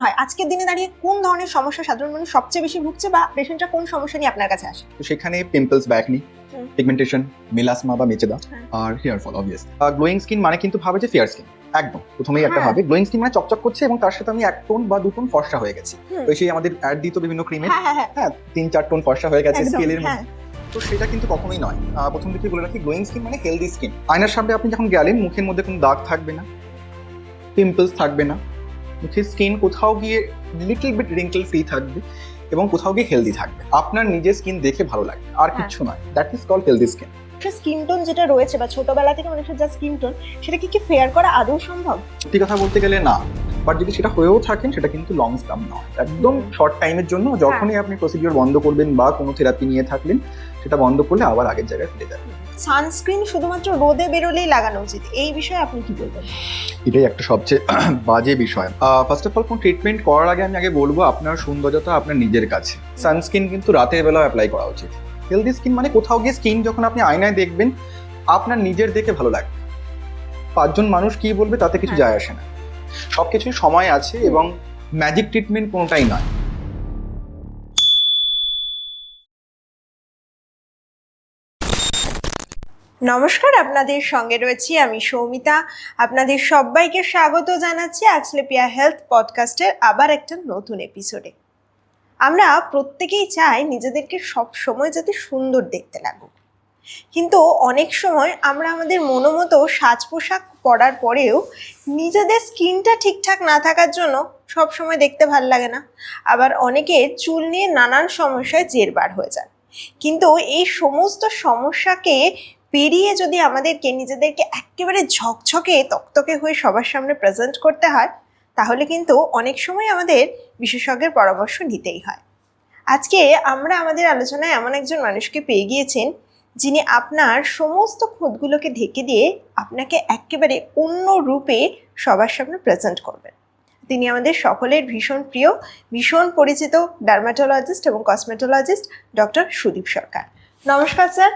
হয় আজকের দিনে দাঁড়িয়ে কোন ধরনের সমস্যা সাধারণ মানুষ সবচেয়ে বেশি ভুগছে বা পেশেন্টরা কোন সমস্যা নিয়ে আপনার কাছে আসে? তো সেখানে পিম্পলস বা অ্যাকনি, পিগমেন্টেশন, মেলাসমা বা মেচেদা আর hair fall obviously. Glowing skin মানে কিন্তু ভাবে যে ফেয়ার স্কিন, একদম প্রথমেই একটা ভাবে গ্লোয়িং স্কিন মানে চকচক করছে এবং তার সাথে আমি 1 টোন বা 2 টোন ফর্সা হয়ে গেছি। তো সেই আমাদের অ্যাড দিত বিভিন্ন ক্রিমে, হ্যাঁ 3-4 টোন ফর্সা হয়ে গেছে স্কেলের মধ্যে। তো সেটা কিন্তু কখনোই নয়। প্রথম দিকে বলে রাখি, গ্লোয়িং স্কিন মানে হেলদি স্কিন। আয়নার সামনে আপনি যখন গেলেন, মুখের মধ্যে কোনো দাগ থাকবে না, পিম্পলস থাকবে না, মুখের স্কিন কোথাও গিয়ে লিটল বিট রিঙ্কেল ফ্রি থাকবে এবং কোথাও গিয়ে হেলদি থাকবে। আপনার নিজের স্কিন দেখে ভালো লাগবে, আর কিছু নয়। That is called healthy skin. Skin tone যেটা রয়েছে বা ছোটবেলা থেকে মানুষের যা স্কিন টোন, সেটা কি ফেয়ার করা আদৌ সম্ভব? সত্যি কথা বলতে গেলে না, বাট যদি সেটা হয়েও থাকেন সেটা কিন্তু লং টার্ম নয়, একদম শর্ট টাইমের জন্য। যখনই আপনি প্রসিডিওর বন্ধ করবেন বা কোনো থেরাপি নিয়ে থাকলেন, সেটা বন্ধ করলে আবার আগের জায়গায় ফিরে যাবে। সানস্ক্রিন শুধুমাত্র রোদে বেরোলেই লাগানো উচিত, এই বিষয়ে আপনি কি বলবেন? এটাই একটা সবচেয়ে বাজে বিষয়। ফার্স্ট অফ অল, কোন ট্রিটমেন্ট করার আগে আমি আগে বলবো আপনার সৌন্দর্যতা আপনার নিজের কাছে। সানস্ক্রিন কিন্তু রাতের বেলা অ্যাপ্লাই করা উচিত। হেলদি স্কিন মানে কোথাও গিয়ে স্কিন যখন আপনি আয়নায় দেখবেন, আপনার নিজের দেখে ভালো লাগবে। 5 জন মানুষ কি বলবে তাতে কিছু যায় আসে না। সবকিছুই সময় আছে এবং ম্যাজিক ট্রিটমেন্ট কোনোটাই নয়। নমস্কার, আপনাদের সঙ্গে রয়েছি আমি সৌমিতা। আপনাদের সবাইকে স্বাগত জানাচ্ছি অ্যাক্সলেপিয়া হেলথ পডকাস্টের আবার একটা নতুন এপিসোডে। আমরা প্রত্যেকেই চাই নিজেদেরকে সব সময় যাতে সুন্দর দেখতে লাগুক, কিন্তু অনেক সময় আমরা আমাদের মনোমতো সাজ পোশাক পরার পরেও নিজেদের স্কিনটা ঠিকঠাক না থাকার জন্য সব সময় দেখতে ভাল লাগে না। আবার অনেকের চুল নিয়ে নানান সমস্যায় জেরবার হয়ে যায়। কিন্তু এই সমস্ত সমস্যাকে পেরিয়ে যদি আমাদেরকে নিজেদেরকে একেবারে ঝকঝকে তকতকে হয়ে সবার সামনে প্রেজেন্ট করতে হয়, তাহলে কিন্তু অনেক সময় আমাদের বিশেষজ্ঞের পরামর্শ নিতেই হয়। আজকে আমরা আমাদের আলোচনায় এমন একজন মানুষকে পেয়ে গিয়েছেন, যিনি আপনার সমস্ত খুঁতগুলোকে ঢেকে দিয়ে আপনাকে একেবারে অন্য রূপে সবার সামনে প্রেজেন্ট করবেন। তিনি আমাদের সকলের ভীষণ প্রিয়, ভীষণ পরিচিত ডার্মাটোলজিস্ট এবং কসমেটোলজিস্ট ডক্টর সুদীপ সরকার। নমস্কার স্যার।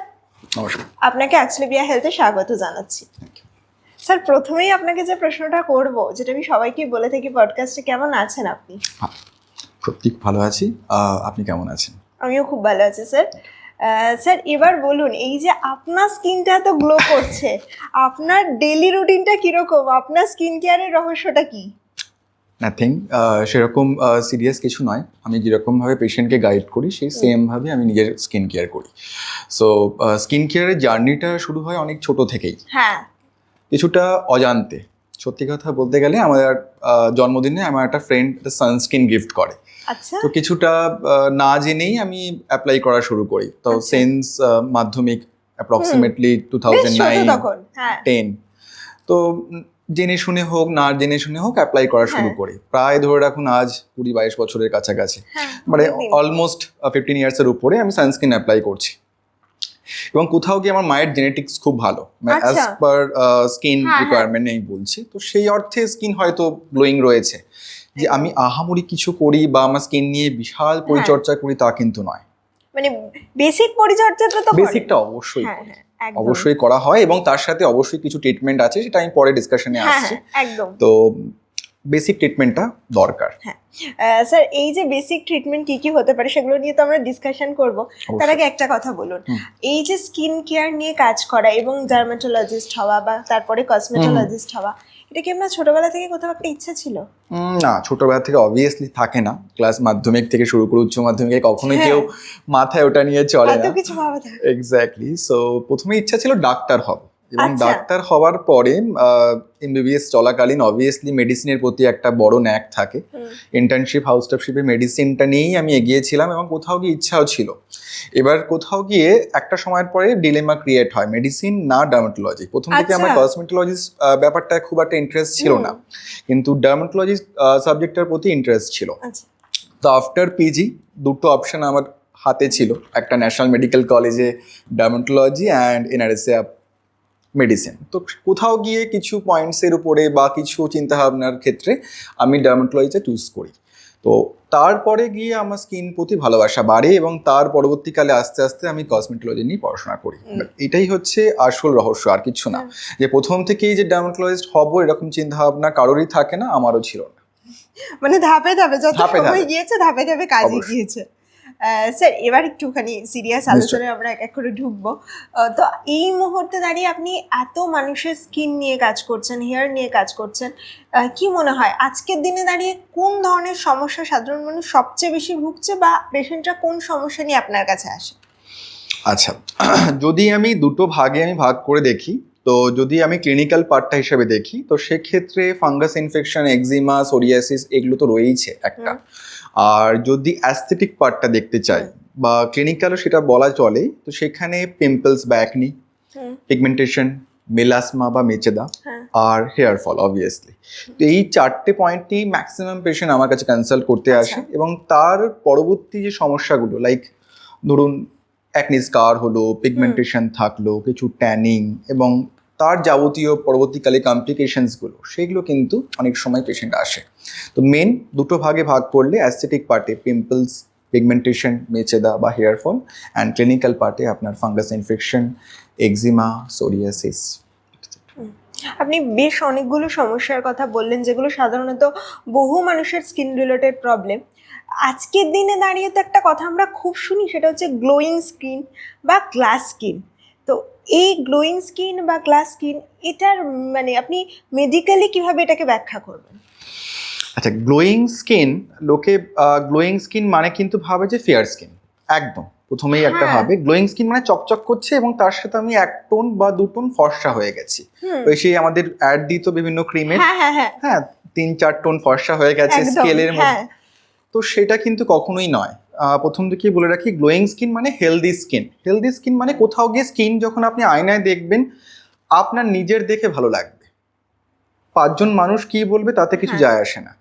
নমস্কার। আপনাকে অ্যাক্সলেপিয়া হেলথে স্বাগত জানাচ্ছি। স্যার, প্রথমেই আপনাকে যে প্রশ্নটা করব, যেটা আমি সবাইকে বলে থাকি পডকাস্টে, কেমন আছেন আপনি? সত্যি ভালো আছি। আপনি কেমন আছেন? আমিও খুব ভালো আছি স্যার। স্যার, এবার বলুন, এই যে আপনার স্কিনটা এত গ্লো করছে, আপনার ডেইলি রুটিনটা কিরকম? আপনার স্কিন কেয়ারের রহস্যটা কি? নাথিং সেরকম সিরিয়াস কিছু নয়। আমি যেরকমভাবে পেশেন্টকে গাইড করি সেই সেমভাবে আমি নিজের স্কিন কেয়ার করি। সো স্কিন কেয়ারের জার্নিটা শুরু হয় অনেক ছোট থেকেই, হ্যাঁ, কিছুটা অজান্তে। সত্যি কথা বলতে গেলে আমার জন্মদিনে আমার একটা ফ্রেন্ড সানস্ক্রিন গিফট করে। আচ্ছা। তো কিছুটা না জেনেই আমি অ্যাপ্লাই করা শুরু করি। তো সেন্স মাধ্যমিক অ্যাপ্রক্সিমেটলি 2009-10। তো জেনে শুনে হোক না জেনে শুনে হোক অ্যাপ্লাই করা শুরু করি। প্রায় ধরে রাখুন আজ 20-22 বছরের কাছাকাছি, মানে অলমোস্ট 15 ইয়ার্সের উপরে আমি সানস্ক্রিন অ্যাপ্লাই করছি। এবং কোথাও গিয়ে আমার মায়ের জেনেটিক্স খুব ভালো, অ্যাজ পার স্কিন রিকোয়ারমেন্ট আমি বলছি। তো সেই অর্থে স্কিন হয়তো গ্লোয়িং রয়েছে। যে আমি আহামরি কিছু করি বা আমার স্কিন নিয়ে বিশাল পরিচর্যা করি তা কিন্তু নয়। মানে বেসিক পরিচর্যাটা তো বেসিকটা অবশ্যই অবশ্যই করা হয় এবং তার সাথে অবশ্যই কিছু ট্রিটমেন্ট আছে, সেটা আমি পরে ডিসকাশনে আসছি। একদম। তো বেসিক ট্রিটমেন্টটা দরকার। হ্যাঁ স্যার, এই যে বেসিক ট্রিটমেন্ট কি কি হতে পারে সেগুলো নিয়ে তো আমরা ডিসকাশন করব। তার আগে একটা কথা বলুন, এই যে স্কিন কেয়ার নিয়ে কাজ করা এবং ডার্মাটোলজিস্ট হওয়া বা তারপরে কসমেটোলজিস্ট হওয়া, এটা কি আপনার ছোটবেলা থেকে কোথাও একটা ইচ্ছা ছিল? না, ছোটবেলা থেকে অবভিয়াসলি থাকে না। ক্লাস মাধ্যমিক থেকে শুরু করে উচ্চ মাধ্যমিকে কখনোই কেউ মাথায় ওটা নিয়ে চলে না। এক্স্যাক্টলি। সো প্রথমে ইচ্ছা ছিল ডাক্তার হব এবং ডাক্তার হওয়ার পরে এমবিবিএস চলাকালীন অবভিয়াসলি মেডিসিনের প্রতি একটা বড় ন্যাক থাকে। ইন্টার্নশিপ হাউসস্টাফশিপে মেডিসিনটা নিয়েই আমি এগিয়েছিলাম এবং কোথাও গিয়ে ইচ্ছাও ছিল। এবার কোথাও গিয়ে একটা সময়ের পরে ডিলেমা ক্রিয়েট হয়, মেডিসিন না ডার্মাটোলজি। প্রথম থেকে আমার কসমেটোলজিস্ট ব্যাপারটা খুব একটা ইন্টারেস্ট ছিল না, কিন্তু ডার্মাটোলজি সাবজেক্টটার প্রতি ইন্টারেস্ট ছিল। তো আফটার পিজি দুটো অপশন আমার হাতে ছিল, একটা ন্যাশনাল মেডিকেল কলেজে ডার্মাটোলজি অ্যান্ড এনআরএসএ মেডিসিন। তো কোথাও গিয়ে কিছু পয়েন্টসের উপরে বা কিছু চিন্তাভাবনার ক্ষেত্রে আমি ডার্মাটোলজিটা চুজ করি। তো তারপরে গিয়ে আমার স্কিন প্রতি ভালোবাসা বাড়ে এবং তার পরবর্তীকালে আস্তে আস্তে আমি কসমেটোলজি নিয়ে পড়াশোনা করি। এটাই হচ্ছে আসল রহস্য, আর কিছু না। যে প্রথম থেকেই যে ডার্মাটোলজিস্ট হব এরকম চিন্তাভাবনা কারোরই থাকে না, আমারও ছিল না। মানে ধাপে ধাপে যত ধাপে সময় ধাপে। গিয়েছে ধাপে ধাপে কাজে অবশ্যই। গিয়েছে। স্যার এবার একটুখানি সিরিয়াস আলোচনায় আমরা এক এক করে ঢুকবো। তো এই মুহূর্তে দাঁড়িয়ে আপনি এত মানুষের স্কিন নিয়ে কাজ করছেন, হেয়ার নিয়ে কাজ করছেন, কি মনে হয় আজকের দিনে দাঁড়িয়ে কোন ধরনের সমস্যা সাধারণ মানুষ সবচেয়ে বেশি ভুগছে, বা পেশেন্টরা কোন সমস্যা নিয়ে আপনার কাছে আসে? আচ্ছা, যদি আমি দুটো ভাগে ভাগ করে দেখি, তো যদি আমি ক্লিনিক্যাল পার্টটা হিসেবে দেখি, তো সেক্ষেত্রে ফাঙ্গাস ইনফেকশন, একজিমা, সোরিয়াসিস এগুলো তো রয়েইছে একটা। আর যদি অ্যাস্থেটিক পার্টটা দেখতে চাই বা ক্লিনিক্যালও সেটা বলা চলে, তো সেখানে পিম্পলস বা অ্যাকনি, পিগমেন্টেশন, মেলাসমা বা মেচেদা, আর হেয়ার ফল অবভিয়াসলি। তো এই চারটে পয়েন্টই ম্যাক্সিমাম পেশেন্ট আমার কাছে কনসাল্ট করতে আসে, এবং তার পরবর্তী যে সমস্যাগুলো, লাইক ধরুন অ্যাকনি স্কার হলো, পিগমেন্টেশন থাকলো, কিছু ট্যানিং, এবং তার যাবতীয় পরবর্তীকালে কমপ্লিকেশনসগুলো, সেগুলো কিন্তু অনেক সময় পেশেন্ট আসে। তো মেন দুটো ভাগে ভাগ করলে অ্যাস্থেটিক পার্টে পিম্পলস, পিগমেন্টেশন, মেচেদা বা হেয়ার ফল, অ্যান্ড ক্লিনিক্যাল পার্টে আপনার ফাঙ্গাস ইনফেকশন, একজিমা, সোরিয়াসিস। আপনি বেশ অনেকগুলো সমস্যার কথা বললেন, যেগুলো সাধারণত বহু মানুষের স্কিন রিলেটেড প্রবলেম। আজকের দিনে দাঁড়িয়ে তো একটা কথা আমরা খুব শুনি, সেটা হচ্ছে গ্লোয়িং স্কিন বা গ্লাস স্কিন। তো এই গ্লোয়িং স্কিন বা গ্লাস স্কিন, এটার মানে আপনি মেডিকেলি কিভাবে এটাকে ব্যাখ্যা করবেন? আচ্ছা, গ্লোয়িং স্কিন, লোকে গ্লোয়িং স্কিন মানে কিন্তু ভাবে যে ফেয়ার স্কিন, একদম প্রথমেই একটা ভাবে গ্লোয়িং স্কিন মানে চকচক করছে এবং তার সাথে আমি 1 টোন বা 2 টোন ফর্সা হয়ে গেছি। ওই সেই আমাদের অ্যাড দিত বিভিন্ন ক্রিমের, হ্যাঁ 3-4 টোন ফর্সা হয়ে গেছে স্কেলের মধ্যে। তো সেটা কিন্তু কখনোই নয়। প্রথম দিকেই বলে রাখি, গ্লোয়িং স্কিন মানে হেলদি স্কিন। হেলদি স্কিন মানে কোথাও গিয়ে স্কিন যখন আপনি আয়নায় দেখবেন, আপনার নিজের দেখে ভালো লাগবে, 5 জন মানুষ কি বলবে তাতে কিছু যায় আসে না।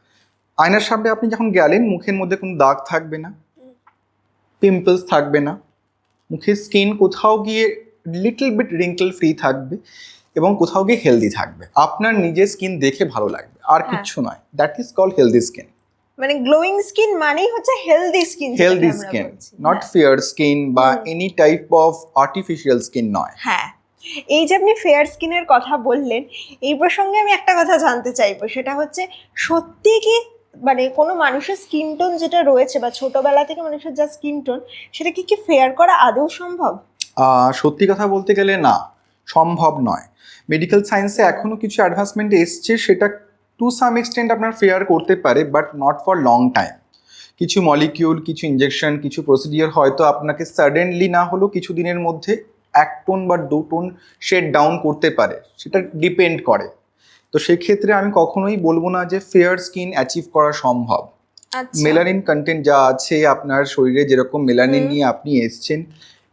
আয়নার সামনে আপনি যখন গেলেন, মুখের মধ্যে কোনো দাগ থাকবে না, পিম্পলস থাকবে না, মুখের স্কিন কোথাও গিয়ে লিটল বিট রিঙ্কেল ফ্রি থাকবে, এবং কোথাও গিয়ে হেলদি থাকবে, আপনার নিজের স্কিন দেখে ভালো লাগবে, আর কিচ্ছু নয়। That is called healthy skin. মানে গ্লোয়িং স্কিন মানেই হচ্ছে healthy skin, healthy skin, not fair skin বা any type of artificial skin নয়। হ্যাঁ, এই যে আপনি ফেয়ার স্কিনের কথা বললেন, এই প্রসঙ্গে আমি একটা কথা জানতে চাইবো, সেটা হচ্ছে সত্যি কি মানে কোনো মানুষের স্কিন টোন যেটা রয়েছে বা ছোটবেলা থেকে মানুষের যা স্কিন টোন, সেটা কি ফেয়ার করা আদৌ সম্ভব? সত্যি কথা বলতে গেলে না, সম্ভব নয়। মেডিকেল সায়েন্সে এখনো কিছু অ্যাডভান্সমেন্ট এসছে, সেটা টু সাম এক্সটেন্ট আপনার ফেয়ার করতে পারে, but not for long time. কিছু মলিকিউল, কিছু ইঞ্জেকশন, কিছু প্রসিডিওর হয়তো আপনাকে সাডেনলি না হলেও কিছু দিনের মধ্যে 1 টোন বা 2 টোন শেড ডাউন করতে পারে, সেটা ডিপেন্ড করে। তো সেক্ষেত্রে আমি কখনোই বলবো না যে ফেয়ার স্কিন অ্যাচিভ করা সম্ভব। মেলানিন কন্টেন্ট যা আছে আপনার শরীরে, যেরকম মেলানিন নিয়ে আপনি এসছেন,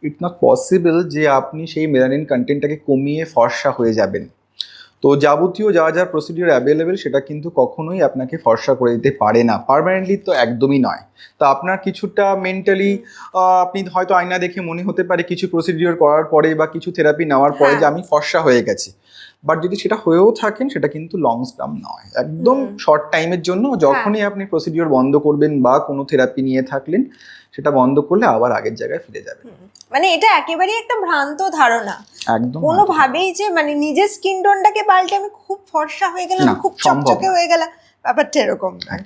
ইটস নট পসিবল যে আপনি সেই মেলানিন কন্টেন্টটাকে কমিয়ে ফর্সা হয়ে যাবেন। তো যাবতীয় যা যা প্রসিডিওর অ্যাভেলেবেল, সেটা কিন্তু কখনোই আপনাকে ফর্সা করে দিতে পারে না, পার্মানেন্টলি তো একদমই নয়। তো আপনার কিছুটা মেন্টালি, আপনি হয়তো আয়না দেখে মনে হতে পারে কিছু প্রসিডিওর করার পরে বা কিছু থেরাপি নেওয়ার পরে যে আমি ফর্সা হয়ে গেছি, বাট যদি সেটা হয়েও থাকেন, সেটা কিন্তু লং টার্ম নয়, একদম শর্ট টাইমের জন্য। যখনই আপনি প্রসিডিওর বন্ধ করবেন বা কোনো থেরাপি নিয়ে থাকলেন, সেটা বন্ধ করলে আবার আগের জায়গায় ফিরে যাবে। মানে এটা একেবারেই একটা ভ্রান্ত ধারণা, একদম কোনোভাবেই যে মানে নিজের স্কিন টোনটাকে পাল্টে আমি খুব ফর্সা হয়ে গেলাম, খুব চকচকে হয়ে গেলাম, ব্যাপারটা এরকম নয়।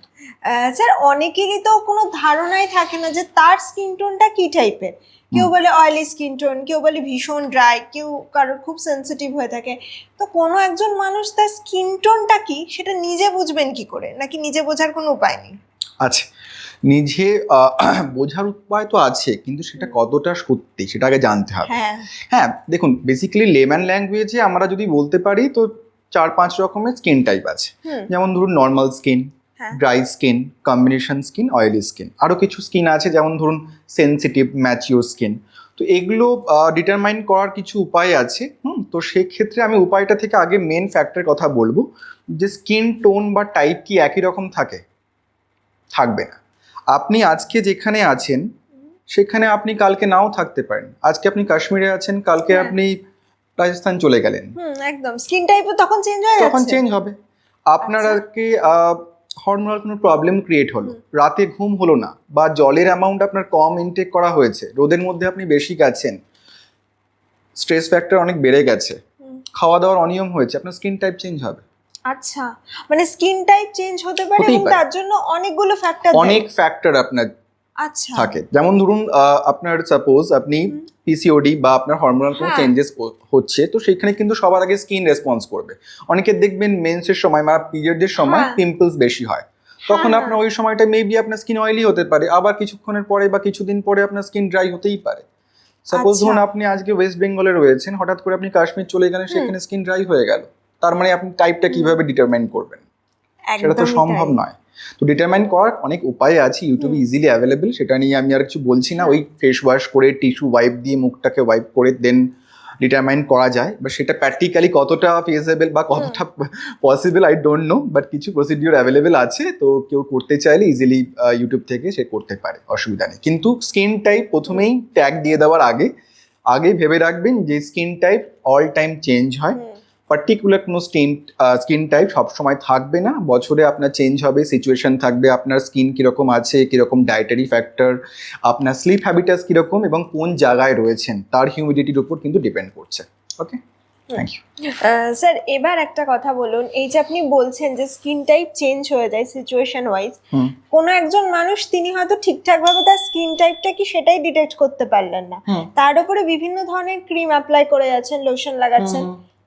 স্যার অনেকেরই তো কোনো ধারণাই থাকে না যে তার স্কিন টোনটা কি টাইপের। কেউ বলে অয়েলি স্কিন টোন, কেউ বলে ভীষণ ড্রাই, কেউ কারোর খুব সেন্সিটিভ হয়ে থাকে। তো কোনো একজন মানুষ তার স্কিন টোনটা কি সেটা নিজে বুঝবেন কি করে, নাকি নিজে বোঝার কোনো উপায় নেই? আচ্ছা, নিজে বোঝার উপায় তো আছে, কিন্তু সেটা কতটা সত্যি সেটা আগে জানতে হবে। হ্যাঁ দেখুন, বেসিক্যালি লেম্যান ল্যাঙ্গুয়েজে আমরা যদি বলতে পারি, তো 4-5 রকমের স্কিন টাইপ আছে। যেমন ধরুন normal skin, dry skin, combination skin, oily skin. আরও কিছু স্কিন আছে, যেমন ধরুন সেনসিটিভ, ম্যাচিওর স্কিন। তো এগুলো ডিটারমাইন করার কিছু উপায় আছে। তো সেক্ষেত্রে আমি উপায়টা থেকে আগে মেন ফ্যাক্টরের কথা বলবো, যে স্কিন টোন বা টাইপ কি একই রকম থাকে? থাকবে না। আপনি আজকে যেখানে আছেন সেখানে আপনি কালকে নাও থাকতে পারেন। আজকে আপনি কাশ্মীরে আছেন, কালকে আপনি রাজস্থান চলে গেলেন, একদম স্কিন টাইপও তখন চেঞ্জ হয়ে যাচ্ছে। তখন চেঞ্জ হবে। আপনার আজকে হরমোনাল কোনো প্রবলেম ক্রিয়েট হলো, রাতে ঘুম হলো না, বা জলের অ্যামাউন্ট আপনার কম ইনটেক করা হয়েছে, রোদের মধ্যে আপনি বেশি গেছেন, স্ট্রেস ফ্যাক্টর অনেক বেড়ে গেছে, খাওয়া দাওয়ার অনিয়ম হয়েছে, আপনার স্কিন টাইপ চেঞ্জ হবে। আচ্ছা, মানে স্কিন টাইপ চেঞ্জ হতে পারে এবং তার জন্য অনেকগুলো ফ্যাক্টর আপনার আচ্ছা থাকে। যেমন ধরুন আপনার সাপোজ আপনি পিসিওডি বা আপনার হরমোনাল কোনো চেঞ্জেস হচ্ছে, তো সেখানে কিন্তু সবার আগে স্কিন রেসপন্স করবে। অনেকে দেখবেন মেন্সের সময় বা পিরিয়ডের সময় পিম্পলস বেশি হয়, তখন আপনার ওই সময়টা মেবি আপনার স্কিন অয়েলি হতে পারে, আবার কিছুক্ষণের পরে বা কিছুদিন পরে আপনার স্কিন ড্রাই হতেই পারে। সাপোজ ধরুন আপনি আজকে ওয়েস্ট বেঙ্গলে রয়েছেন, হঠাৎ করে আপনি কাশ্মীর চলে গেলেন, সেখানে স্কিন ড্রাই হয়ে গেল, তার মানে আপনি টাইপটা কিভাবে ডিটারমাইন করবেন? সেটা তো সম্ভব নয়। তো ডিটারমাইন করার অনেক উপায় আছে, ইউটিউবে ইজিলি অ্যাভেলেবল, সেটা নিয়ে আমি আর কিছু বলছি না। ওই ফেস ওয়াশ করে টিস্যু ওয়াইপ দিয়ে মুখটাকে ওয়াইপ করে দেন ডিটারমাইন করা যায়, বাট সেটা প্র্যাকটিক্যালি কতটা ফিজিবল বা কতটা possible I don't know, but কিছু প্রসিডিওর অ্যাভেলেবেল আছে, তো কেউ করতে চাইলে ইজিলি ইউটিউব থেকে সে করতে পারে, অসুবিধা নেই। কিন্তু স্কিন টাইপ প্রথমেই ট্যাগ দিয়ে দেওয়ার আগে ভেবে রাখবেন যে skin type all time change হয়। পার্টিকুলার কোনো স্কিন টাইপ সবসময় থাকবে না, বছরে আপনার চেঞ্জ হবে, সিচুয়েশন থাকবে, আপনার স্কিন কীরকম আছে, কীরকম ডায়েটারি ফ্যাক্টর, আপনার স্লিপ হ্যাবিটাস কীরকম এবং কোন জায়গায় রয়েছেন তার হিউমিডিটির উপর কিন্তু ডিপেন্ড করছে। ওকে, থ্যাংক ইউ। স্যার এবার একটা কথা বলুন, এই যে আপনি বলছেন যে স্কিন টাইপ চেঞ্জ হয়ে যায় সিচুয়েশন ওয়াইজ, কোনো একজন মানুষ তিনি হয়তো ঠিকঠাকভাবে তার স্কিন টাইপটা কি সেটাই ডিটেক্ট করতে পারলেন না, তার উপরে বিভিন্ন ধরনের ক্রিম অ্যাপ্লাই করে যাচ্ছেন, লোশন লাগাচ্ছেন,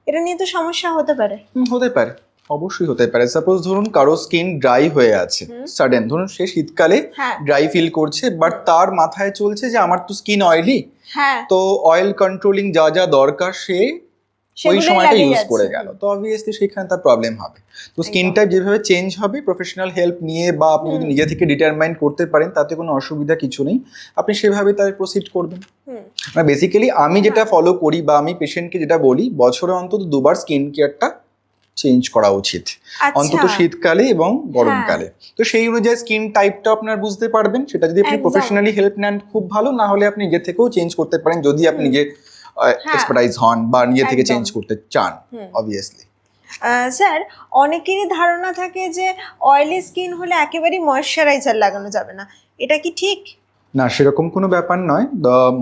এটা নিয়ে তো সমস্যা হতে পারে। হতে পারে, অবশ্যই হতে পারে। সাপোজ ধরুন কারো স্কিন ড্রাই হয়ে আছে, সাডেন ধরুন সে শীতকালে ড্রাই ফিল করছে, বাট তার মাথায় চলছে যে আমার তো স্কিন অয়েলি, তো অয়েল কন্ট্রোলিং যা যা দরকার সে ওই সময়টা ইউজ করে গেল, তো অবভিয়াসলি সেখানে তার প্রবলেম হবে। তো স্কিন টাইপ যেভাবে চেঞ্জ হবে প্রফেশনাল হেল্প নিয়ে বা আপনি যদি নিজে থেকে ডিটারমাইন করতে পারেন, তাতে কোনো অসুবিধা কিছু নেই, আপনি সেভাবে তাই প্রসিড করবেন। মানে বেসিক্যালি আমি যেটা ফলো করি বা আমি পেশেন্টকে যেটা বলি, বছরে অন্তত 2 বার স্কিন কেয়ারটা চেঞ্জ করা উচিত, অন্তত শীতকালে এবং গরমকালে। তো সেই অনুযায়ী স্কিন টাইপটা আপনার বুঝতে পারবেন, সেটা যদি আপনি প্রফেশনালি হেল্প নেন খুব ভালো, না হলে আপনি নিজে থেকেও চেঞ্জ করতে পারেন যদি আপনি নিজে এক্সপার্টাইজ হন বা নিজে থেকে চেঞ্জ করতে চান অবভিয়াসলি। স্যার অনেকেরই ধারণা থাকে যে অয়েলি স্কিন হলে একেবারেই ময়েশ্চারাইজার লাগানো যাবে না, এটা কি ঠিক? না, সেরকম কোনো ব্যাপার নয়।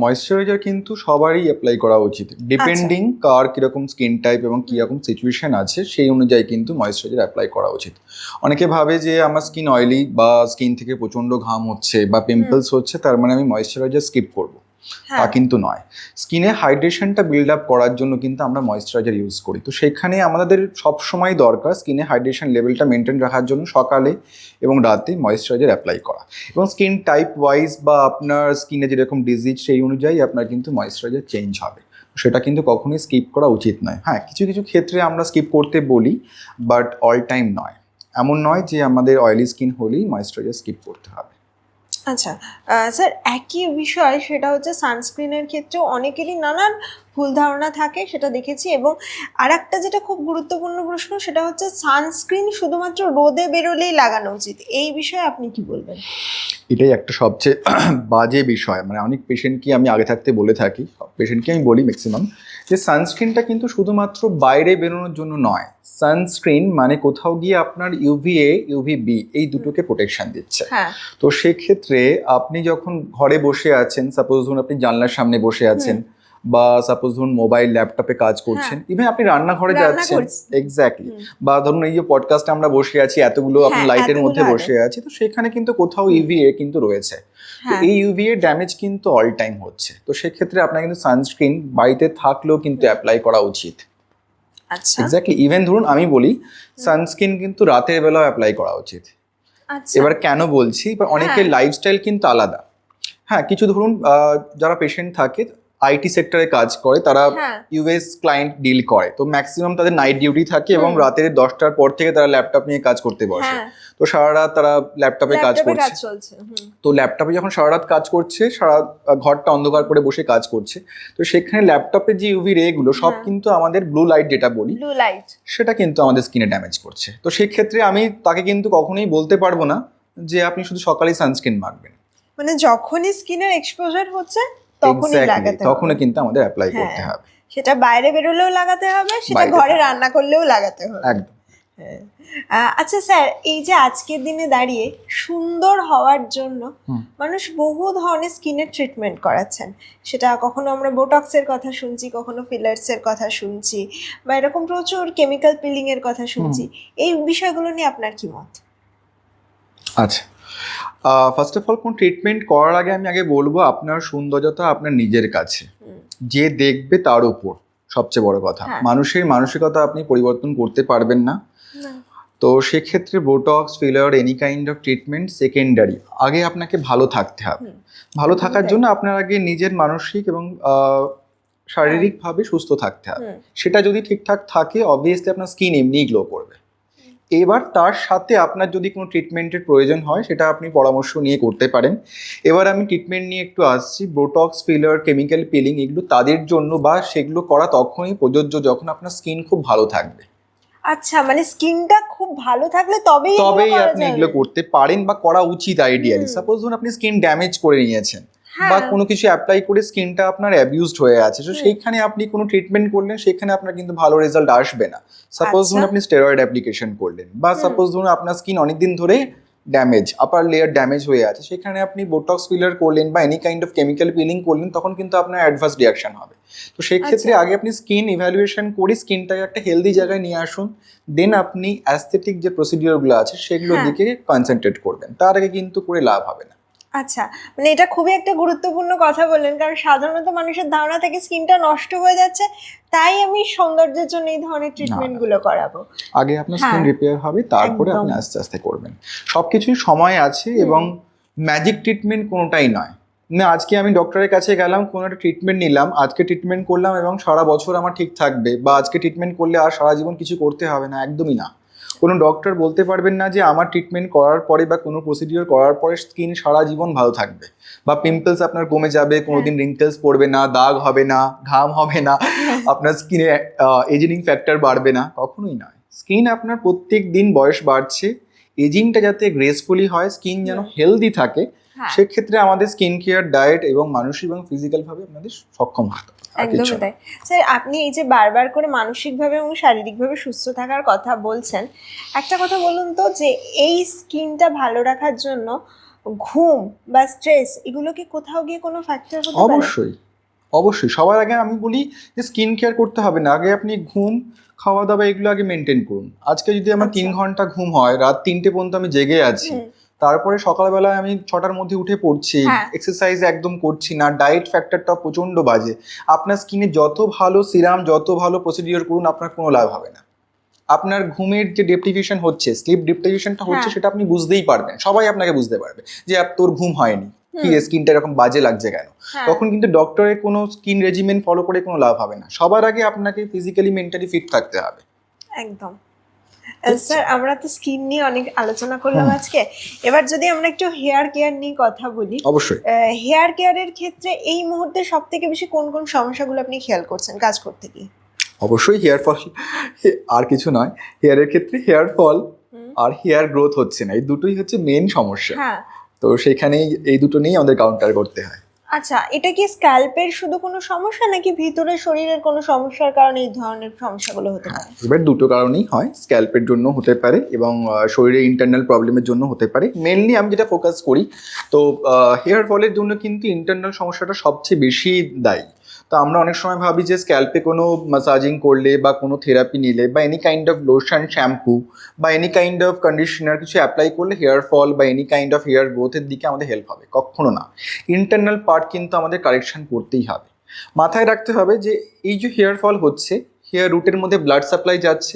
ময়েশ্চারাইজার কিন্তু সবারই অ্যাপ্লাই করা উচিত, ডিপেন্ডিং কার কীরকম স্কিন টাইপ এবং কীরকম সিচুয়েশন আছে সেই অনুযায়ী কিন্তু ময়েশ্চারাইজার অ্যাপ্লাই করা উচিত। অনেকে ভাবে যে আমার স্কিন অয়েলি বা স্কিন থেকে প্রচণ্ড ঘাম হচ্ছে বা পিম্পলস হচ্ছে, তার মানে আমি ময়েশ্চারাইজার স্কিপ করবো, তা কিন্তু নয়। স্কিনে হাইড্রেশনটা বিল্ড আপ করার জন্য কিন্তু আমরা ময়েশ্চারাইজার ইউজ করি, তো সেখানে আমাদের সবসময় দরকার স্কিনে হাইড্রেশন লেভেলটা মেনটেন রাখার জন্য সকালে এবং রাতে ময়েশ্চারাইজার অ্যাপ্লাই করা, এবং স্কিন টাইপ ওয়াইজ বা আপনার স্কিনে যেরকম ডিজিজ সেই অনুযায়ী আপনার কিন্তু ময়েশ্চারাইজার চেঞ্জ হবে, সেটা কিন্তু কখনোই স্কিপ করা উচিত নয়। হ্যাঁ, কিছু কিছু ক্ষেত্রে আমরা স্কিপ করতে বলি, বাট অল টাইম নয়। এমন নয় যে আমাদের অয়েলি স্কিন হলেই ময়েশ্চারাইজার স্কিপ করতে হবে। আচ্ছা স্যার, একই বিষয়, সেটা হচ্ছে সানস্ক্রিনের ক্ষেত্রেও অনেকেরই নানান ভুল ধারণা থাকে, সেটা দেখেছি। এবং আর একটা যেটা খুব গুরুত্বপূর্ণ প্রশ্ন, সেটা হচ্ছে সানস্ক্রিন শুধুমাত্র রোদে বেরোলেই লাগানো উচিত, এই বিষয়ে আপনি কি বলবেন? এটাই একটা সবচেয়ে বাজে বিষয়, মানে অনেক পেশেন্টকে আমি আগে থাকতে বলে থাকি, সব পেশেন্টকে আমি বলি ম্যাক্সিমাম, যে সানস্ক্রিনটা কিন্তু শুধুমাত্র বাইরে বেরোনোর জন্য নয়। সানস্ক্রিন মানে কোথাও গিয়ে আপনার ইউভিএ ইউভিবি এই দুটোকে প্রোটেকশন দিচ্ছে। তো সেক্ষেত্রে আপনি যখন ঘরে বসে আছেন, সাপোজ ধরুন আপনি জানলার সামনে বসে আছেন বা সাপোজ ধরুন মোবাইল ল্যাপটপে কাজ করছেন, ইভেন আপনি রান্নাঘরে যাচ্ছেন, এক্স্যাক্টলি, বা ধরুন এই যে পডকাস্টে আমরা বসে আছি, এতগুলো আপনি লাইটের মধ্যে বসে আছি, তো সেখানে কিন্তু কোথাও ইউভিএ কিন্তু রয়েছে। তো এই ইউভিএ ড্যামেজ কিন্তু অল টাইম হচ্ছে, তো সেক্ষেত্রে আপনার কিন্তু সানস্ক্রিন বাড়িতে থাকলেও কিন্তু অ্যাপ্লাই করা উচিত। এক্স্যাক্টলি, ইভেন ধরুন আমি বলি সানস্ক্রিন কিন্তু রাতের বেলাও অ্যাপ্লাই করা উচিত। এবার কেন বলছি, এবার অনেকের লাইফস্টাইল কিন্তু আলাদা। হ্যাঁ, কিছু ধরুন যারা পেশেন্ট থাকে আইটি সেক্টরে কাজ করে, তারা ইউএস ক্লায়েন্ট ডিল করে, তো ম্যাক্সিমাম তাদের নাইট ডিউটি থাকে এবং রাতের 10টার পর থেকে তারা ল্যাপটপ নিয়ে কাজ করতে বসে, তো সারা রাত তারা ল্যাপটপে কাজ করছে। তো ল্যাপটপে যখন সারা রাত কাজ করছে, সারা ঘরটা অন্ধকার করে বসে কাজ করছে, তো সেখানে ল্যাপটপে যে ইউভি রে গুলো সব কিন্তু আমাদের ব্লু লাইট যেটা বলি, সেটা কিন্তু আমাদের স্কিনে ড্যামেজ করছে। তো সেক্ষেত্রে আমি তাকে কিন্তু কখনোই বলতে পারবো না যে আপনি শুধু সকালেই সানস্ক্রিন মাখবেন, মানে যখনই স্কিনের এক্সপোজার হচ্ছে তখনই কিন্তু আমাদের অ্যাপ্লাই করতে হবে। সেটা বাইরে বেরোলেও লাগাতে হবে, সেটা ঘরে রান্না করলেও লাগাতে হবে। একদম। আচ্ছা স্যার, এই যে আজকের দিনে দাঁড়িয়ে সুন্দর হওয়ার জন্য মানুষ বহু ধরনের স্কিনের ট্রিটমেন্ট করাচ্ছেন, সেটা কখনো আমরা বোটক্সের কথা শুনছি, কখনো ফিলার্সের কথা শুনছি, বা এরকম প্রচুর কেমিক্যাল পিলিং এর কথা শুনছি। এই বিষয়গুলো নিয়ে আপনার কি মত? আচ্ছা, ফার্স্ট অফ অল কোন ট্রিটমেন্ট করার আগে আমি আগে বলবো আপনার সৌন্দর্যতা আপনার নিজের কাছে, যে দেখবে তার উপর সবচেয়ে বড় কথা। মানুষের মানসিকতা আপনি পরিবর্তন করতে পারবেন না, তো সেক্ষেত্রে Botox, filler, any kind of treatment secondary. আগে আপনাকে ভালো থাকতে হবে। ভালো থাকার জন্য আপনার আগে নিজের মানসিক এবং শারীরিকভাবে সুস্থ থাকতে হবে। সেটা যদি ঠিকঠাক থাকে অবভিয়াসলি আপনার স্কিন এমনিই গ্লো করবে। এবার তার সাথে আপনার যদি কোনো ট্রিটমেন্টের প্রয়োজন হয় সেটা আপনি পরামর্শ নিয়ে করতে পারেন। এবার আমি ট্রিটমেন্ট নিয়ে একটু আসছি। বোটক্স, ফিলার, কেমিক্যাল পিলিং এগুলো তাদের জন্য, বা সেগুলো করা তখনই প্রযোজ্য যখন আপনার স্কিন খুব ভালো থাকবে। আচ্ছা, মানে স্কিনটা খুব ভালো থাকলে তবেই আপনি এগুলো করতে পারেন বা করা উচিত আইডিয়ালি। সাপোজ ধরুন আপনি স্কিন ড্যামেজ করে নিয়েছেন বা কোনো কিছু অ্যাপ্লাই করে স্কিনটা আপনার অ্যাবিউজড হয়ে আছে, তো সেইখানে আপনি কোনো ট্রিটমেন্ট করলেন সেখানে আপনার কিন্তু ভালো রেজাল্ট আসবে না। সাপোজ ধরুন আপনি স্টেরয়েড অ্যাপ্লিকেশন করলেন, বা সাপোজ ধরুন আপনার স্কিন অনেকদিন ধরে ড্যামেজ, আপার লেয়ার ড্যামেজ হয়ে আছে, সেখানে আপনি বোটক্স, ফিলার করলেন বা any kind of chemical peeling করলেন, তখন কিন্তু আপনার অ্যাডভার্স রিয়াকশন হবে। তো সেই ক্ষেত্রে আগে আপনি স্কিন ইভ্যালুয়েশন করে স্কিনটাকে একটা হেলদি জায়গায় নিয়ে আসুন, দেন আপনি অ্যাস্থেটিক যে প্রসিডিওরগুলো আছে সেগুলোর দিকে কনসেন্ট্রেট করবেন। তার আগে কিন্তু করে লাভ হবে না। আচ্ছা, মানে এটা খুবই একটা গুরুত্বপূর্ণ কথা বললেন, কারণ সাধারণত মানুষের ধারণা থেকে স্কিনটা নষ্ট হয়ে যাচ্ছে, তাই আমি সৌন্দর্যের জন্য এই ধরনের ট্রিটমেন্ট গুলো করাবো। আগে আপনার স্কিন রিপেয়ার হবে, তারপরে আপনি আস্তে আস্তে করবেন। সবকিছুই সময় আছে এবং ম্যাজিক ট্রিটমেন্ট কোনোটাই নয়। না আজকে আমি ডক্টরের কাছে গেলাম, কোনো একটা ট্রিটমেন্ট নিলাম, আজকে ট্রিটমেন্ট করলাম এবং সারা বছর আমার ঠিক থাকবে, বা আজকে ট্রিটমেন্ট করলে আর সারা জীবন কিছু করতে হবে না, একদমই না। কোনো ডক্টর বলতে পারবেন না যে আমার ট্রিটমেন্ট করার পরে বা কোনো প্রসিডিওর করার পরে স্কিন সারা জীবন ভালো থাকবে, বা পিম্পলস আপনার কমে যাবে, কোনোদিন রিঙ্কেলস পড়বে না, দাগ হবে না, ঘাম হবে না, আপনার স্কিনে এজিং ফ্যাক্টর বাড়বে না, কখনোই নয়। স্কিন আপনার প্রত্যেক দিন বয়স বাড়ছে, এজিংটা যাতে গ্রেসফুলি হয়, স্কিন যেন হেলদি থাকে, সেক্ষেত্রে আমাদের স্কিন কেয়ার, ডায়েট এবং মানসিক এবং ফিজিক্যাল ভাবে আপনাদের সক্ষম হতে হবে। একদমই তাই স্যার। আপনি এই যে বারবার করে মানসিকভাবে এবং শারীরিকভাবে সুস্থ থাকার কথা বলছেন, একটা কথা বলুন তো, যে এই স্কিনটা ভালো রাখার জন্য ঘুম বা স্ট্রেস এগুলো কি কোথাও গিয়ে কোনো ফ্যাক্টর হতে পারে? অবশ্যই অবশ্যই। সবার আগে আমি বলি যে স্কিন কেয়ার করতে হবে না, আগে আপনি ঘুম, খাওয়া দাওয়া এগুলো আগে মেনটেন করুন। আজকে যদি আমার 3 ঘন্টা ঘুম হয়, রাত 3টে পর্যন্ত আমি জেগে আছি, তারপরে সকালবেলায় আমি 6টার মধ্যে উঠে পড়ছি, এক্সারসাইজ একদম করছি না, ডায়েট ফ্যাক্টরটা প্রচন্ড বাজে, আপনার স্কিনে যত ভালো সিরাম, যত ভালো প্রসিডিওর করুন, আপনার কোনো লাভ হবে না। আপনার ঘুমের যে ডেপ্রিভেশন হচ্ছে, স্লিপ ডেপ্রিভেশনটা হচ্ছে, সেটা আপনি বুঝতেই পারবেন, সবাই আপনাকে বুঝতে পারবে যে তোর ঘুম হয়নি, কি স্কিনটা এরকম বাজে লাগছে কেন। তখন কিন্তু ডক্টরের কোনো স্কিন রেজিমেন্ট ফলো করে কোনো লাভ হবে না। সবার আগে আপনাকে ফিজিক্যালি, মেন্টালি ফিট থাকতে হবে। একদম। স্যার, আমরা তো স্কিন নিয়ে অনেক আলোচনা করলাম আজকে, এবার যদি আমরা একটু হেয়ার কেয়ার নিয়ে কথা বলি। অবশ্যই। হেয়ার কেয়ারের ক্ষেত্রে এই মুহূর্তে সব থেকে বেশি কোন কোন সমস্যাগুলো আপনি খেয়াল করছেন কাজ করতে গিয়ে? অবশ্যই হেয়ার ফল, আর কিছু নয়। হেয়ারের ক্ষেত্রে হেয়ার ফল আর হেয়ার গ্রোথ হচ্ছে না, এই দুটোই হচ্ছে মেন সমস্যা। তো সেখানেই এই দুটো নিয়েই আমাদের কাউন্টার করতে হয়। আচ্ছা, এটা কি স্ক্যাল্পের শুধু কোনো সমস্যা, নাকি ভিতরে শরীরের কোনো সমস্যার কারণে এই ধরনের সমস্যাগুলো হতে পারে? এবার দুটো কারণেই হয়, স্ক্যাল্পের জন্য হতে পারে এবং শরীরের ইন্টারনাল প্রবলেমের জন্য হতে পারে। মেনলি আমি যেটা ফোকাস করি, তো হেয়ার ফলের জন্য কিন্তু ইন্টারনাল সমস্যাটা সবচেয়ে বেশি দায়ী। তো আমরা অনেক সময় ভাবি যে স্ক্যাল্পে কোনো ম্যাসাজিং করলে বা কোনো থেরাপি নিলে বা any kind of lotion, shampoo বা এনি কাইন্ড অফ কন্ডিশনার কিছু অ্যাপ্লাই করলে হেয়ার ফল বা এনি কাইন্ড অফ হেয়ার গ্রোথের দিকে আমাদের হেল্প হবে, কখনো না। ইন্টারনাল পার্ট কিন্তু আমাদের কারেকশন করতেই হবে। মাথায় রাখতে হবে যে এই যে হেয়ার ফল হচ্ছে, হেয়ার রুটের মধ্যে ব্লাড সাপ্লাই যাচ্ছে,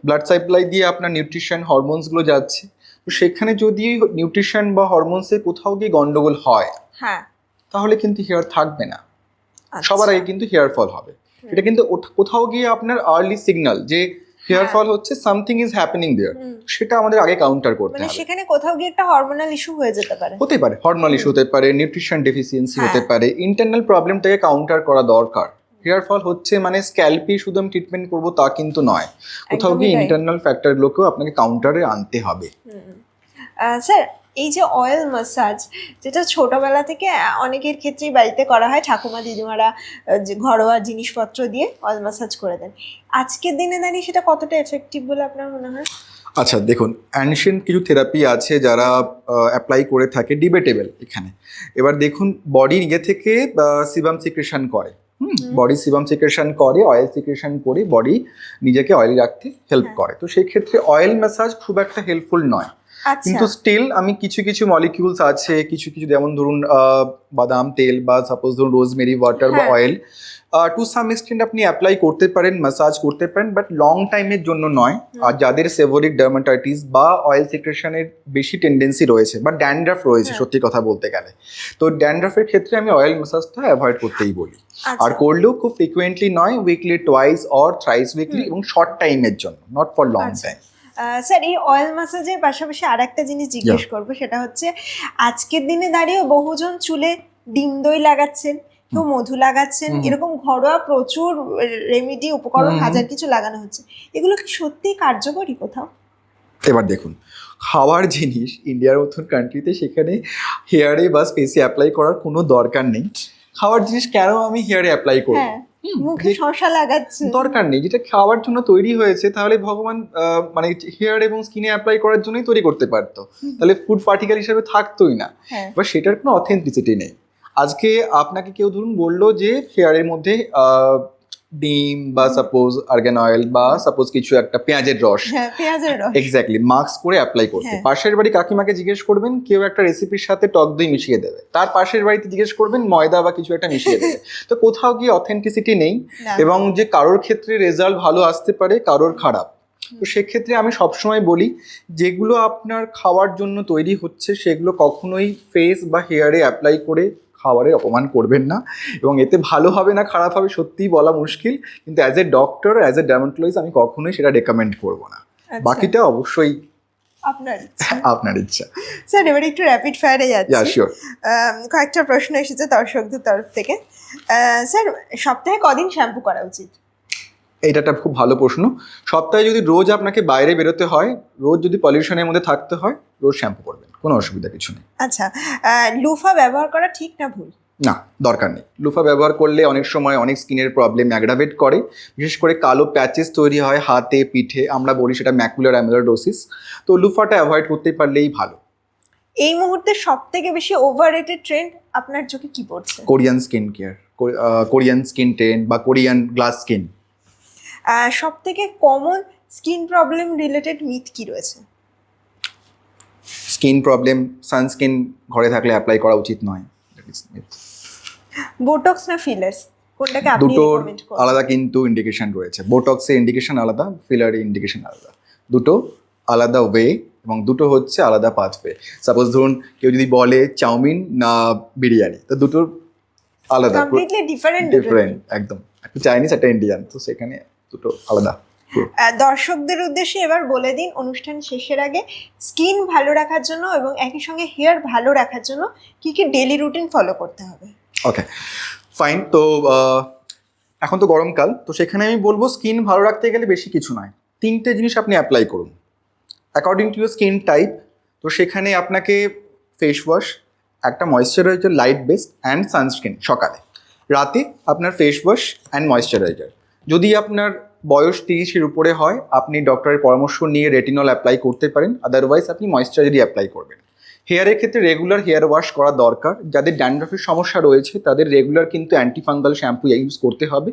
ব্লাড সাপ্লাই দিয়ে আপনার নিউট্রিশন, হরমোনসগুলো যাচ্ছে। তো সেখানে যদি নিউট্রিশন বা হরমোনসের কোথাও গিয়ে গন্ডগোল হয়, তাহলে কিন্তু হেয়ার থাকবে না। সবার আগে কিন্তু হেয়ার ফল হবে, এটা কিন্তু কোথাও গিয়ে আপনার আর্লি সিগন্যাল যে হেয়ার ফল হচ্ছে, সামথিং ইজ হ্যাপেনিং দেয়ার, সেটা আমাদের আগে কাউন্টার করতে হবে। সেখানে কোথাও গিয়ে একটা হরমোনাল ইস্যু হয়ে যেতে পারে, হতে পারে হরমোনাল ইস্যু হতে পারে, নিউট্রিশন ডেফিসিয়েন্সি হতে পারে, ইন্টারনাল প্রবলেমটাকে কাউন্টার করা দরকার। হেয়ার ফল হচ্ছে মানে স্ক্যাল্পই শুধু আমি ট্রিটমেন্ট করবো তা কিন্তু নয়, কোথাও গিয়ে ইন্টারনাল ফ্যাক্টরগুলোকেও আপনাকে কাউন্টারে আনতে হবে। স্যার, এই যে অয়েল ম্যাসাজ, যেটা ছোটবেলা থেকে অনেকের ক্ষেত্রেই বাড়িতে করা হয়, ঠাকুমা দিদিমারা যে ঘরোয়া জিনিসপত্র দিয়ে অয়েল ম্যাসাজ করে দেন, আজকের দিনে দাঁড়িয়ে সেটা কতটা এফেক্টিভ বলে আপনার মনে হয়? আচ্ছা দেখুন, অ্যানশিয়েন্ট কিছু থেরাপি আছে যারা অ্যাপ্লাই করে থাকে, ডিবেটেবল এখানে। এবার দেখুন, বডি নিজে থেকে সিবাম সিক্রেশন করে, বডি সিবাম সিক্রেশন করে, অয়েল সিক্রেশন করে বডি নিজেকে অয়েলি রাখতে হেল্প করে। তো সেই ক্ষেত্রে অয়েল ম্যাসাজ খুব একটা হেল্পফুল নয়। কিন্তু স্টিল আমি কিছু কিছু মলিকিউলস আছে, কিছু কিছু যেমন ধরুন বাদাম তেল বা সাপোজ ধরুন রোজমেরি ওয়াটার বা অয়েল, টু সাম এক্সটেন্ট আপনি অ্যাপ্লাই করতে পারেন, ম্যাসাজ করতে পারেন, বাট লং টাইমের জন্য নয়। আর যাদের সেভরিক ডার্মাটাইটিস বা অয়েল সিক্রেশনের বেশি টেন্ডেন্সি রয়েছে বা ড্যান্ড্রাফ রয়েছে, সত্যি কথা বলতে গেলে, তো ড্যান্ড্রাফের ক্ষেত্রে আমি অয়েল ম্যাসাজটা অ্যাভয়েড করতেই বলি। আর করলেও খুব ফ্রিকুয়েন্টলি নয়, weekly twice or thrice weekly, এবং শর্ট টাইমের জন্য, not for long time. Sir, এই অয়েল ম্যাসাজের পাশাপাশি আর একটা জিনিস জিজ্ঞেস করবো, সেটা হচ্ছে আজকের দিনে দাঁড়িয়েও বহুজন চুলে ডিম দই লাগাচ্ছেন, কেউ মধু লাগাচ্ছেন, এরকম ঘরোয়া প্রচুর রেমিডি উপকরণ হাজার কিছু লাগানো হচ্ছে, এগুলো কি সত্যি কার্যকরী কোথাও? এবার দেখুন, খাওয়ার জিনিস ইন্ডিয়ার মতন কান্ট্রিতে, সেখানে হেয়ারে বা স্পেসে অ্যাপ্লাই করার কোনো দরকার নেই। খাওয়ার জিনিস কেন আমি হেয়ারে অ্যাপ্লাই করব? মুখে শসা লাগাচ্ছে, দরকার নেই। যেটা খাওয়ার জন্য তৈরি হয়েছে, তাহলে ভগবান মানে হেয়ার এবং স্কিনে অ্যাপ্লাই করার জন্যই তৈরি করতে পারতো, তাহলে ফুড পার্টিকেল হিসেবে থাকতোই না। এবার সেটার কোনো অথেন্টিসিটি নেই। আজকে আপনাকে কেউ ধরুন বললো যে হেয়ারের মধ্যে ডিম বা সাপোজ আর্গান অয়েল বা সাপোজ কিছু একটা পেঁয়াজের রস, এক্স্যাক্টলি মাস্ক করে অ্যাপ্লাই করতে। পাশের বাড়ি কাকিমাকে জিজ্ঞেস করবেন, কেউ একটা রেসিপির সাথে টক দই মিশিয়ে দেবে, তার পাশের বাড়িতে জিজ্ঞেস করবেন ময়দা বা কিছু একটা মিশিয়ে দেবে। তো কোথাও গিয়ে অথেন্টিসিটি নেই, এবং যে কারোর ক্ষেত্রে রেজাল্ট ভালো আসতে পারে, কারোর খারাপ। তো সেক্ষেত্রে আমি সবসময় বলি, যেগুলো আপনার খাওয়ার জন্য তৈরি হচ্ছে সেগুলো কখনোই ফেস বা হেয়ারে অ্যাপ্লাই করে খাবারে অপমান করবেন না, এবং এতে ভালো হবে না খারাপ হবে সত্যিই বলা মুশকিল, কিন্তু as a doctor, as a dermatologist আমি কখনোই সেটা রেকমেন্ড করবো না। বাকিটা অবশ্যই আপনার ইচ্ছা। স্যার, এবার একটু র্যাপিড ফায়ারে যাচ্ছি। কয়েকটা প্রশ্ন এসেছে দর্শকদের তরফ থেকে। স্যার, সপ্তাহে কদিন শ্যাম্পু করা উচিত? এটা একটা খুব ভালো প্রশ্ন। সপ্তাহে যদি রোজ আপনাকে বাইরে বেরোতে হয়, রোজ যদি পলিউশনের মধ্যে থাকতে হয়, রোজ শ্যাম্পু করবেন, কোনো অসুবিধা কিছু নেই। আচ্ছা, লুফা ব্যবহার করা ঠিক না ভুল? না, দরকার নেই। লুফা ব্যবহার করলে অনেক সময় অনেক স্কিনের প্রবলেম অ্যাগ্রাভেট করে, বিশেষ করে কালো প্যাচেস তৈরি হয় হাতে পিঠে, আমরা বলি সেটা ম্যাকুলার অ্যামিলোইডোসিস। তো লুফাটা অ্যাভয়েড করতে পারলেই ভালো। এই মুহূর্তে সব থেকে বেশি ওভাররেটেড ট্রেন্ড আপনার চোখে কি পড়ছে? Korean skin care, Korean skin trend বা কোরিয়ান গ্লাস স্কিন। সব থেকে common skin problem related myth কি রয়েছে? স্কিন প্রবলেম, সানস্ক্রিন ঘরে থাকলে অ্যাপ্লাই করা উচিত নয়। বোটক্স না ফিলার্স, কোনটাকে আপনি দুটোর রেকমেন্ড করবেন? আলাদা কিন্তু ইন্ডিকেশন রয়েছে। বোটক্সের ইন্ডিকেশন আলাদা, ফিলারের ইন্ডিকেশন আলাদা, দুটো আলাদা ওয়ে এবং দুটো হচ্ছে আলাদা পাথওয়ে। সাপোজ ধরুন কেউ যদি বলে চাউমিন না বিরিয়ানি, তো দুটোর আলাদা, কমপ্লিটলি ডিফারেন্ট একদম। একটা চাইনিজ, একটা ইন্ডিয়ান, তো সেখানে দুটো আলাদা। দর্শকদের উদ্দেশ্যে এবার বলে দিন, অনুষ্ঠান শেষের আগে, স্কিন ভালো রাখার জন্য এবং একই সঙ্গে হেয়ার ভালো রাখার জন্য কি কি ডেইলি রুটিন ফলো করতে হবে? ওকে, ফাইন। তো এখন তো গরমকাল, তো সেখানে আমি বলবো স্কিন ভালো রাখতে গেলে বেশি কিছু নয়, 3টে জিনিস আপনি অ্যাপ্লাই করুন according to your skin type. তো সেখানে আপনাকে ফেস ওয়াশ, একটা moisturiser light based and sunscreen সকালে, রাতে আপনার ফেস ওয়াশ অ্যান্ড ময়েশ্চারাইজার। যদি আপনার বয়স 30-এর উপরে হয়, আপনি ডক্টরের পরামর্শ নিয়ে রেটিনল অ্যাপ্লাই করতে পারেন, আদারওয়াইজ আপনি ময়েশ্চারাইজারই অ্যাপ্লাই করবেন। হেয়ারের ক্ষেত্রে রেগুলার হেয়ার ওয়াশ করা দরকার। যাদের ড্যান্ড্রফের সমস্যা রয়েছে তাদের রেগুলার কিন্তু অ্যান্টিফাঙ্গাল শ্যাম্পু ইউজ করতে হবে,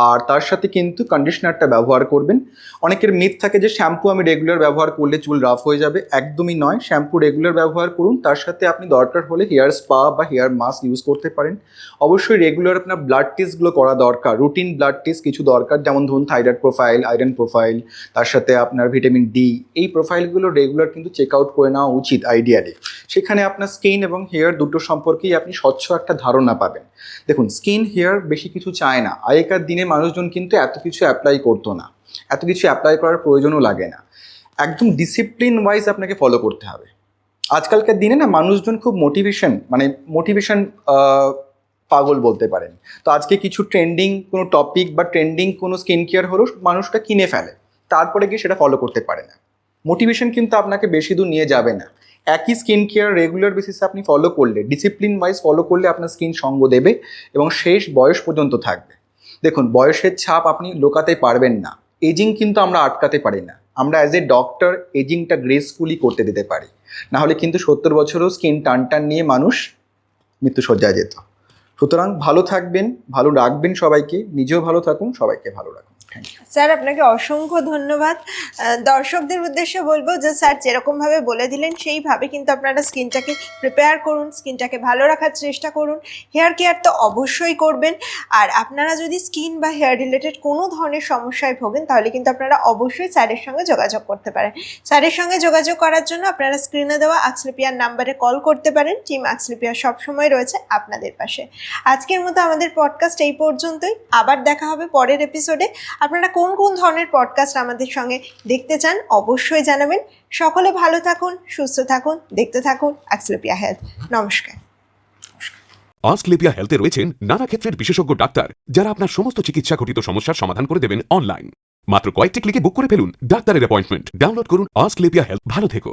আর তার সাথে কিন্তু কন্ডিশনারটা ব্যবহার করবেন। অনেকের মিথ থাকে যে শ্যাম্পু আমি রেগুলার ব্যবহার করলে চুল রাফ হয়ে যাবে, একদমই নয়। শ্যাম্পু রেগুলার ব্যবহার করুন, তার সাথে আপনি দরকার হলে হেয়ার স্পা বা হেয়ার মাস্ক ইউজ করতে পারেন। অবশ্যই রেগুলার আপনার ব্লাড টেস্টগুলো করা দরকার, রুটিন ব্লাড টেস্ট কিছু দরকার, যেমন ধরুন থাইরয়েড প্রোফাইল, আয়রন প্রোফাইল, তার সাথে আপনার ভিটামিন ডি, এই প্রোফাইলগুলো রেগুলার কিন্তু চেক আউট করে নেওয়া উচিত আইডিয়ালি। সেখানে আপনার স্কিন এবং হেয়ার দুটো সম্পর্কেই আপনি স্বচ্ছ একটা ধারণা পাবেন। দেখুন, স্কিন হেয়ার বেশি কিছু চায় না। আগেকার দিনে মানুষজন কিন্তু এত কিছু অ্যাপ্লাই করতো না, এত কিছু অ্যাপ্লাই করার প্রয়োজনও লাগে না। একদম ডিসিপ্লিন ওয়াইজ আপনাকে ফলো করতে হবে। আজকালকার দিনে না মানুষজন খুব মোটিভেশন পাগল বলতে পারেন। তো আজকে কিছু ট্রেন্ডিং কোনো টপিক বা ট্রেন্ডিং কোনো স্কিন কেয়ার হলো, মানুষটা কিনে ফেলে, তারপরে গিয়ে সেটা ফলো করতে পারে না। মোটিভেশন কিন্তু আপনাকে বেশি দূর নিয়ে যাবে না। একই স্কিন কেয়ার রেগুলার বেসিসে আপনি ফলো করলে, ডিসিপ্লিন ওয়াইজ ফলো করলে আপনার স্কিন সঙ্গ দেবে এবং শেষ বয়স পর্যন্ত থাকবে। দেখুন, বয়সের ছাপ আপনি লোকাতে পারবেন না, এজিং কিন্তু আমরা আটকাতে পারি না। আমরা অ্যাজ এ ডক্টর এজিংটা গ্রেসফুলি করতে দিতে পারি, নাহলে কিন্তু 70 বছরও স্কিন টান নিয়ে মানুষ মৃত্যুশয্যায় যেত। সুতরাং ভালো থাকবেন, ভালো রাখবেন সবাইকে, নিজেও ভালো থাকুন, সবাইকে ভালো রাখুন। থ্যাংক ইউ স্যার, আপনাকে অসংখ্য ধন্যবাদ। দর্শকদের উদ্দেশ্যে বলবো যে স্যার যেরকমভাবে বলে দিলেন সেইভাবে কিন্তু আপনারা স্কিনটাকে প্রিপেয়ার করুন, স্কিনটাকে ভালো রাখার চেষ্টা করুন। হেয়ার কেয়ার তো অবশ্যই করবেন। আর আপনারা যদি স্কিন বা হেয়ার রিলেটেড কোনো ধরনের সমস্যায় ভোগেন তাহলে কিন্তু আপনারা অবশ্যই স্যারের সঙ্গে যোগাযোগ করতে পারেন। স্যারের সঙ্গে যোগাযোগ করার জন্য আপনারা স্ক্রিনে দেওয়া আক্সলেপিয়ার নাম্বারে কল করতে পারেন। টিম আক্সলেপিয়া সবসময় রয়েছে আপনাদের পাশে। আজকের মতো আমাদের পডকাস্ট এই পর্যন্তই। আবার দেখা হবে পরের এপিসোডে। আপনারা কোন কোন ধরনের পডকাস্ট আমাদের সঙ্গে দেখতে চান অবশ্যই জানাবেন। সকলে ভালো থাকুন, সুস্থ থাকুন, দেখতে থাকুন আক্সলেপিয়া হেলথ। নমস্কার। আস্কলেপিয়া হেলথে রয়েছেন নানা ক্ষেত্রের বিশেষজ্ঞ ডাক্তার, যারা আপনার সমস্ত চিকিৎসা ঘটিত সমস্যার সমাধান করে দেবেন অনলাইন। মাত্র কয়েকটি ক্লিকে বুক করে ফেলুন ডাক্তারের অ্যাপয়েন্টমেন্ট। ডাউনলোড করুন আস্কলেপিয়া হেলথ। ভালো থেকো।